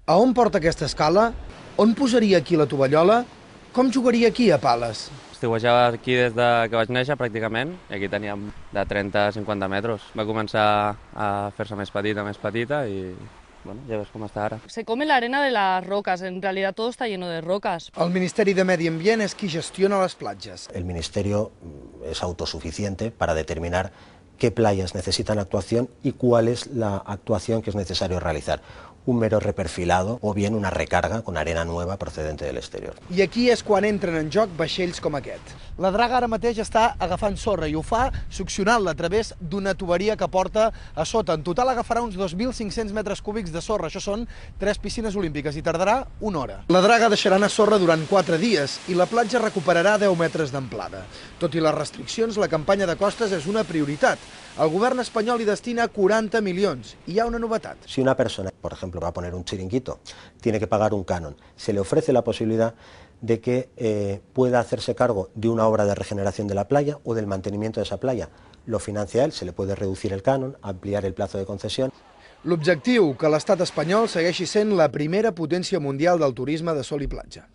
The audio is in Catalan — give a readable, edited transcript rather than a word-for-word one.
A on porta aquesta escala? On posaria aquí la tovallola? Com jugaria aquí a pales? Estiuejava aquí des de que vaig néixer, pràcticament, i aquí teníem de 30 a 50 metres. Va començar a fer-se més petita i bueno, ja ves com està ara. Se come la arena de las rocas, en realidad todo está lleno de rocas. El Ministeri de Medi Ambient és qui gestiona les platges. El Ministerio es autosuficiente para determinar qué playas necesitan actuación y cuál es la actuación que es necesario realizar. Un mero reperfilado o bien una recarga con arena nueva procedente del exterior. I aquí és quan entren en joc vaixells com aquest. La draga ara mateix està agafant sorra i ho fa succionant-la a través d'una tuberia que porta a sota. En total agafarà uns 2.500 metres cúbics de sorra. Això són 3 piscines olímpiques i tardarà una hora. La draga deixarà anar sorra durant 4 dies i la platja recuperarà 10 metres d'amplada. Tot i les restriccions, la campanya de costes és una prioritat. El govern espanyol hi destina 40 milions. I hi ha una novetat. Si una persona, por ejemplo, va a poner un chiringuito, tiene que pagar un canon, se le ofrece la posibilidad de que pueda hacerse cargo de una obra de regeneración de la playa o del mantenimiento de esa playa. Lo financia él, se le puede reducir el canon, ampliar el plazo de concesión. L'objectiu, que l'estat espanyol segueixi sent la primera potència mundial del turisme de sol i platja.